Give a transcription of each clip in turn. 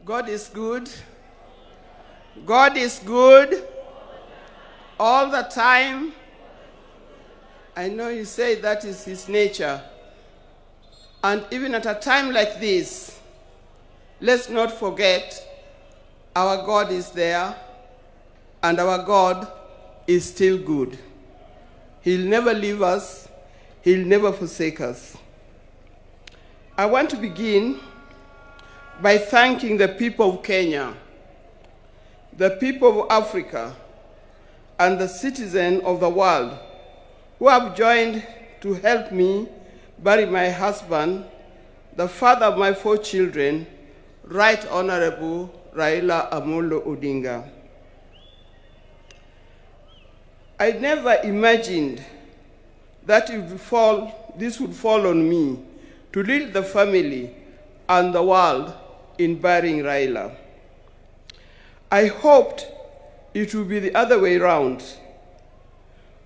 God is good. God is good all the time. I know you say that is his nature. And even at a time like this, let's not forget our God is there and our God is still good. He'll never leave us. He'll never forsake us. I want to begin by thanking the people of Kenya, the people of Africa, and the citizens of the world who have joined to help me bury my husband, the father of my 4 children, Right Honorable Raila Odinga. I never imagined that this would fall on me to lead the family and the world in burying Raila. I hoped it would be the other way around.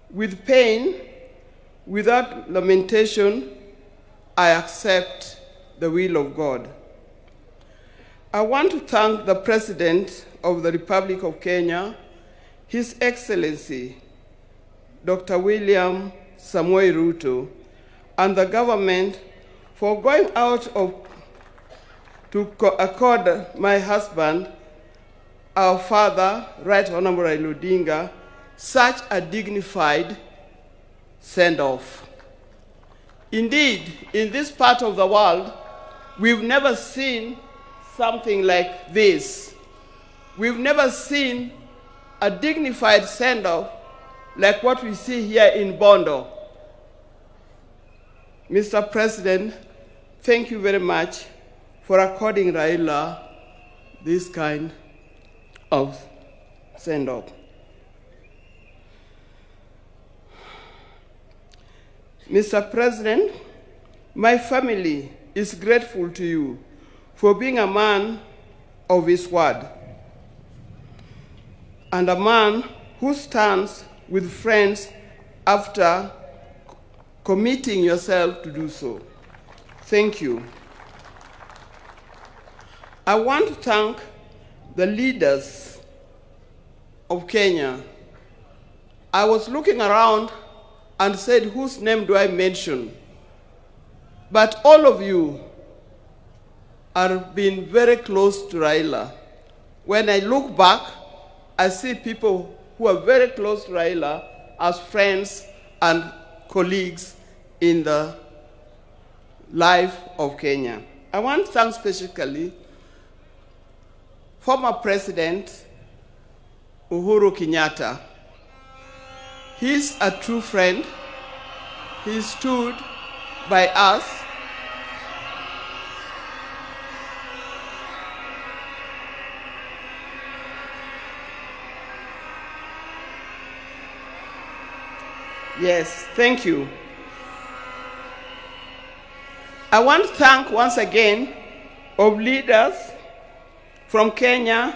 With pain, without lamentation, I accept the will of God. I want to thank the President of the Republic of Kenya, His Excellency, Dr. William Samoei Ruto, and the government for going out to accord my husband, our father, Right Honorable Raila Odinga, such a dignified send-off. Indeed, in this part of the world, we've never seen something like this. We've never seen a dignified send-off like what we see here in Bondo. Mr. President, thank you very much for according Raila this kind of send-off. Mr. President, my family is grateful to you for being a man of his word and a man who stands with friends after committing yourself to do so. Thank you. I want to thank the leaders of Kenya. I was looking around and said, whose name do I mention? But all of you are being very close to Raila. When I look back, I see people who are very close to Raila as friends and colleagues in the life of Kenya. I want to thank specifically former President Uhuru Kenyatta. He's a true friend. He stood by us. Yes, thank you. I want to thank once again of leaders from Kenya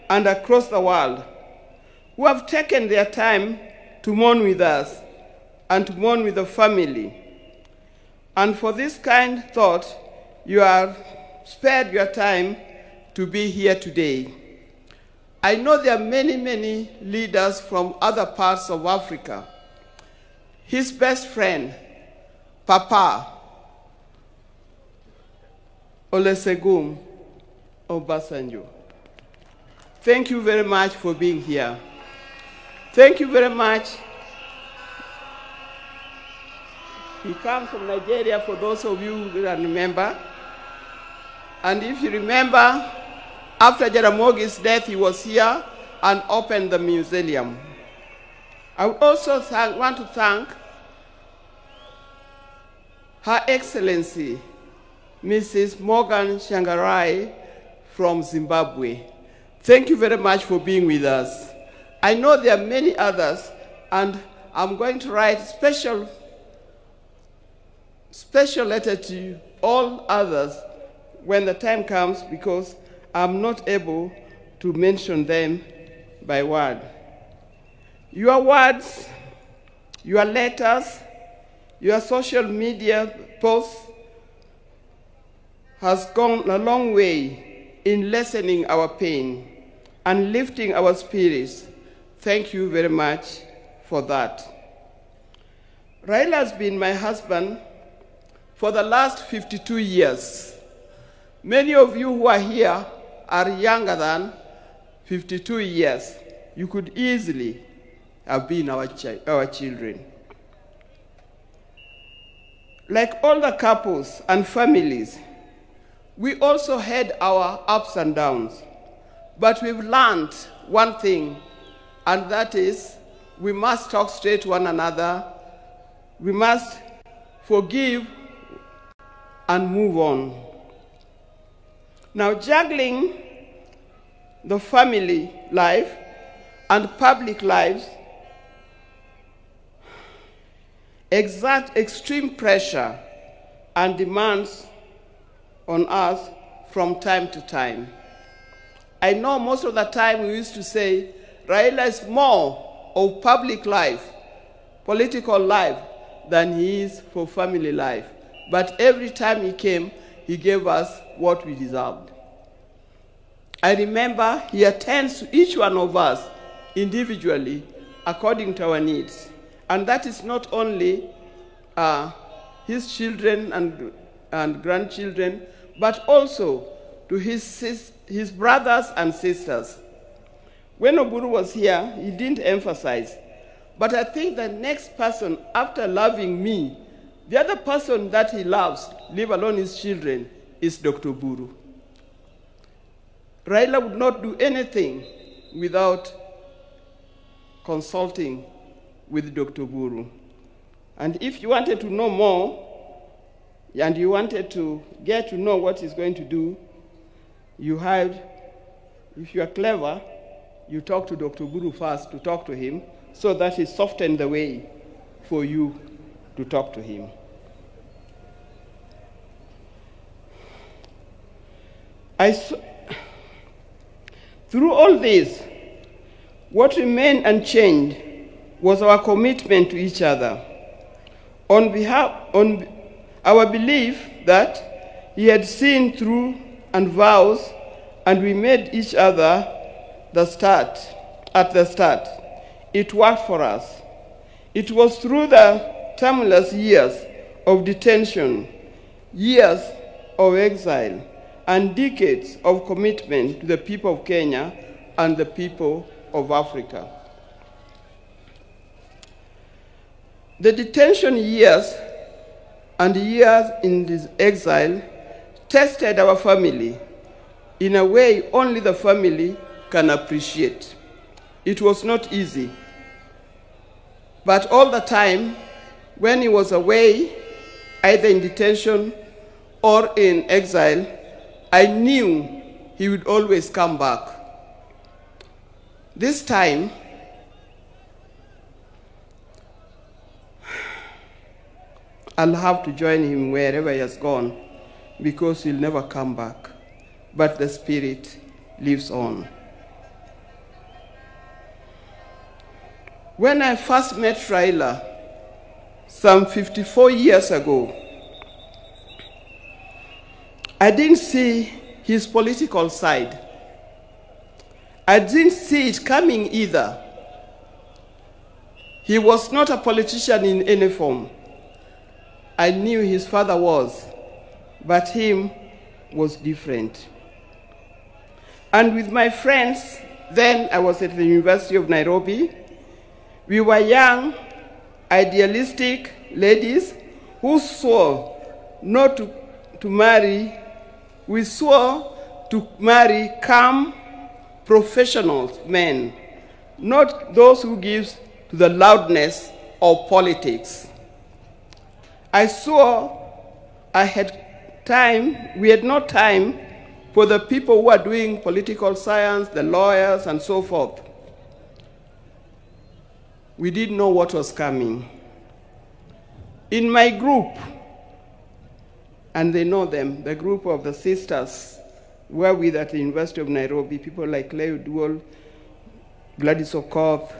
and across the world who have taken their time to mourn with us and to mourn with the family. And for this kind thought, you have spared your time to be here today. I know there are many, many leaders from other parts of Africa. His best friend, Papa Olusegun Obasanjo. Thank you very much for being here. Thank you very much. He comes from Nigeria, for those of you who can remember. And if you remember, after Jaramogi's death, he was here and opened the museum. I would also want to thank Her Excellency, Mrs. Morgan Shangarai from Zimbabwe. Thank you very much for being with us. I know there are many others, and I'm going to write special letter to all others when the time comes, because I'm not able to mention them by word. Your words, your letters, your social media posts has gone a long way in lessening our pain and lifting our spirits. Thank you very much for that. Raila has been my husband for the last 52 years. Many of you who are here are younger than 52 years. You could easily have been our children. Like all the couples and families, we also had our ups and downs. But we've learned one thing, and that is we must talk straight to one another. We must forgive and move on. Now, juggling the family life and public lives exert extreme pressure and demands on us from time to time. I know most of the time we used to say Raila is more of public life, political life, than he is for family life. But every time he came, he gave us what we deserved. I remember he attends to each one of us individually according to our needs. And that is not only his children and grandchildren, but also to his brothers and sisters. When Oburu was here, he didn't emphasize. But I think the next person, after loving me, the other person that he loves, leave alone his children, is Dr. Oburu. Raila would not do anything without consulting with Dr. Oburu. And if you wanted to know more, and you wanted to get to know what he's going to do, if you are clever, you talk to Dr. Oburu first to talk to him, so that he softened the way for you to talk to him. Through all this, what remained unchanged was our commitment to each other. On our belief that he had seen through and vows, and we made each other at the start. It worked for us. It was through the tumultuous years of detention, years of exile, and decades of commitment to the people of Kenya and the people of Africa. The detention years and years in this exile tested our family in a way only the family can appreciate. It was not easy. But all the time, when he was away, either in detention or in exile, I knew he would always come back. This time, I'll have to join him wherever he has gone, because he'll never come back. But the spirit lives on. When I first met Raila, some 54 years ago, I didn't see his political side. I didn't see it coming either. He was not a politician in any form. I knew his father was, but him was different. And with my friends, then I was at the University of Nairobi, we were young, idealistic ladies who swore not to marry. We swore to marry calm, professional men, not those who give to the loudness of politics. I swore we had no time for the people who are doing political science, the lawyers, and so forth. We didn't know what was coming. In my group, and they know them, the group of the sisters were with at the University of Nairobi, people like Claire Duol, Gladys Okoth,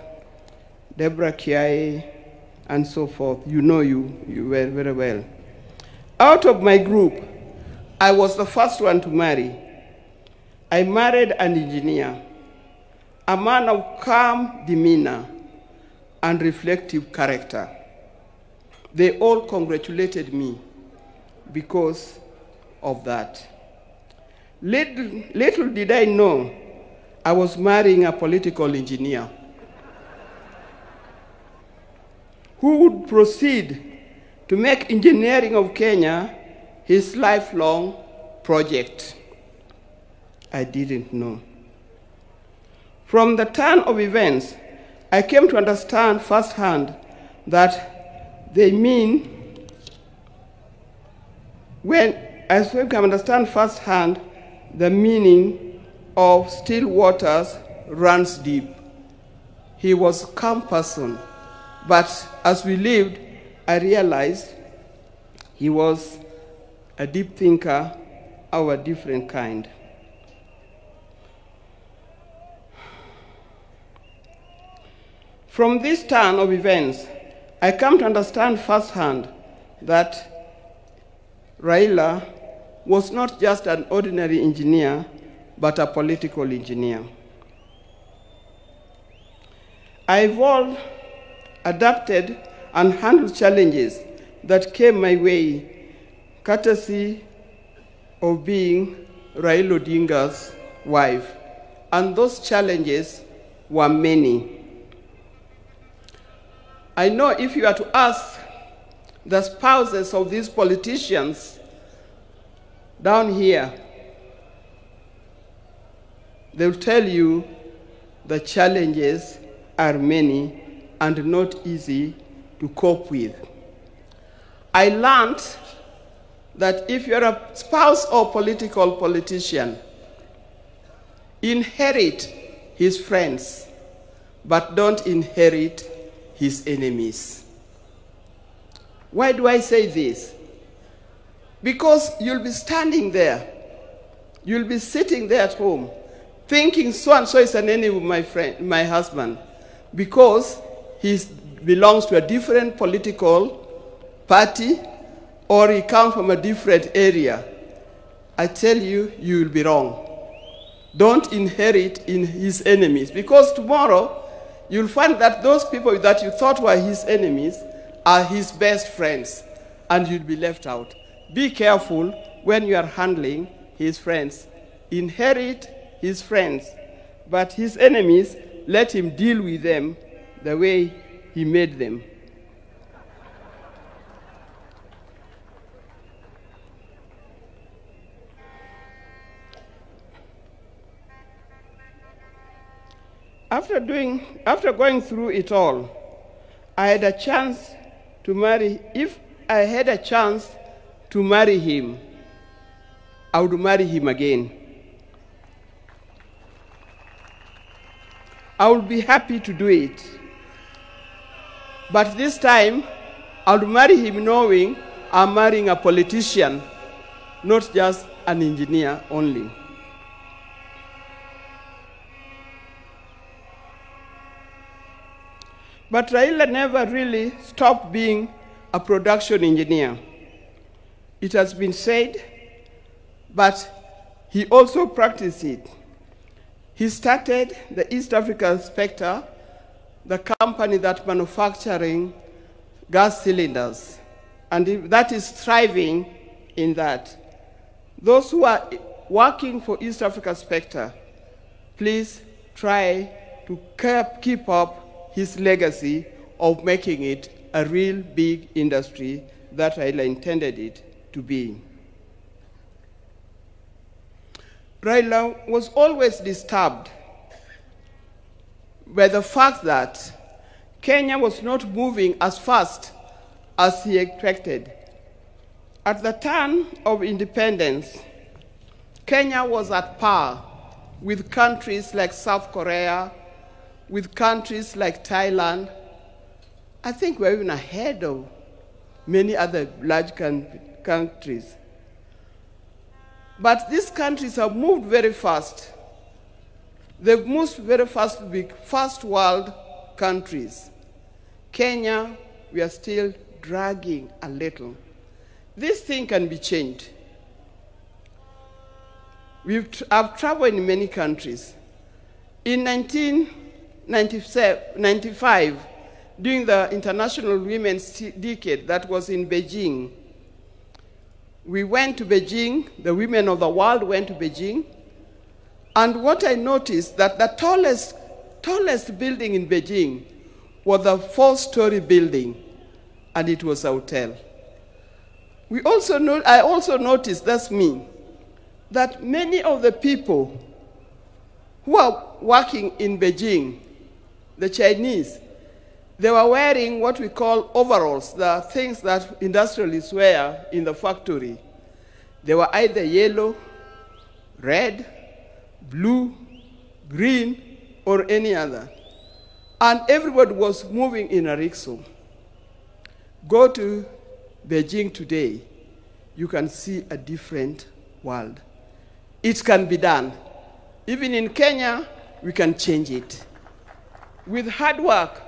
Deborah Kiai, and so forth. You know you very, very well. Out of my group, I was the first one to marry. I married an engineer, a man of calm demeanor and reflective character. They all congratulated me because of that. Little did I know I was marrying a political engineer who would proceed to make engineering of Kenya his lifelong project. I didn't know. From the turn of events, I came to understand firsthand that they mean the meaning of still waters runs deep. He was a calm person, but as we lived, I realized he was a deep thinker of a different kind. From this turn of events, I come to understand firsthand that Raila was not just an ordinary engineer, but a political engineer. I evolved, adapted, and handled challenges that came my way, courtesy of being Raila Odinga's wife, and those challenges were many. I know if you are to ask the spouses of these politicians down here, they'll tell you the challenges are many and not easy to cope with. I learned that if you're a spouse or politician, inherit his friends, but don't inherit his enemies. Why do I say this? Because you'll be standing there, you'll be sitting there at home, thinking so-and-so is an enemy of my husband, because he belongs to a different political party, or he comes from a different area. I tell you, you will be wrong. Don't inherit in his enemies, because tomorrow you'll find that those people that you thought were his enemies are his best friends, and you'll be left out. Be careful when you are handling his friends. Inherit his friends, but his enemies, let him deal with them the way he made them. After going through it all, I had a chance to marry. If I had a chance to marry him, I would marry him again. I would be happy to do it. But this time, I would marry him knowing I'm marrying a politician, not just an engineer only. But Raila never really stopped being a production engineer. It has been said, but he also practiced it. He started the East Africa Spectre, the company that manufacturing gas cylinders, and that is thriving in that. Those who are working for East Africa Spectre, please try to keep up his legacy of making it a real big industry that Raila intended it to be. Raila was always disturbed by the fact that Kenya was not moving as fast as he expected. At the turn of independence, Kenya was at par with countries like South Korea, with countries like Thailand. I think we're even ahead of many other large countries. But these countries have moved very fast. They've moved very fast to be first world countries. Kenya, we are still dragging a little. This thing can be changed. I've traveled in many countries. In 1995, during the International Women's Decade that was in Beijing, we went to Beijing, the women of the world went to Beijing, and what I noticed that the tallest building in Beijing was a 4-story building, and it was a hotel. I also noticed, that's me, that many of the people who are working in Beijing, the Chinese, they were wearing what we call overalls, the things that industrialists wear in the factory. They were either yellow, red, blue, green, or any other. And everybody was moving in a rickshaw. Go to Beijing today, you can see a different world. It can be done. Even in Kenya, we can change it. With hard work,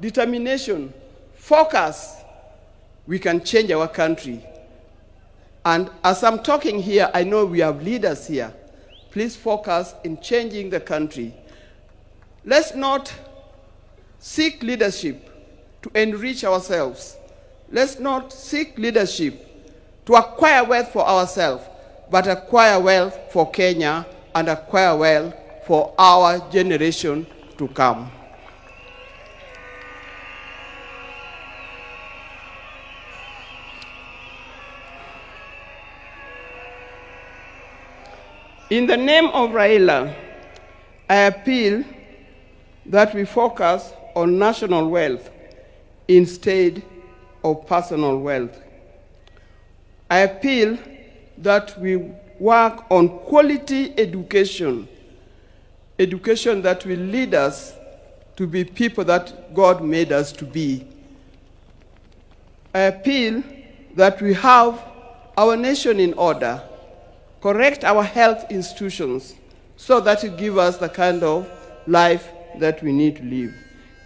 determination, focus, we can change our country. And as I'm talking here, I know we have leaders here. Please focus in changing the country. Let's not seek leadership to enrich ourselves. Let's not seek leadership to acquire wealth for ourselves, but acquire wealth for Kenya and acquire wealth for our generation to come. In the name of Raila, I appeal that we focus on national wealth instead of personal wealth. I appeal that we work on quality education, education that will lead us to be people that God made us to be. I appeal that we have our nation in order, correct our health institutions so that it gives us the kind of life that we need to live.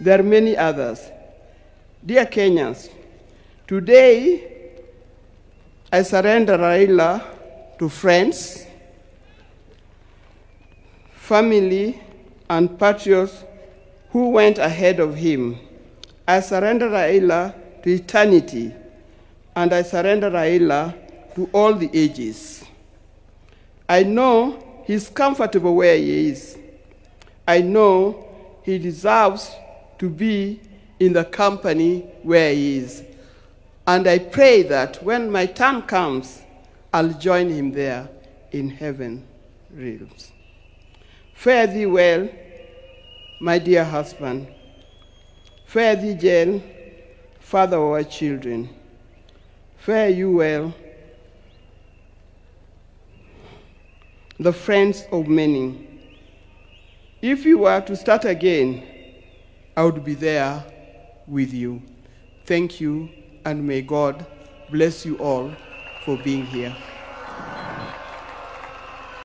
There are many others. Dear Kenyans, today I surrender Raila to friends, family, and patriots who went ahead of him. I surrender Raila to eternity, and I surrender Raila to all the ages. I know he's comfortable where he is. I know he deserves to be in the company where he is. And I pray that when my time comes, I'll join him there in heaven realms. Fare thee well, my dear husband. Fare thee well, father of our children. Fare you well, the friends of many. If you were to start again, I would be there with you. Thank you, and may God bless you all for being here.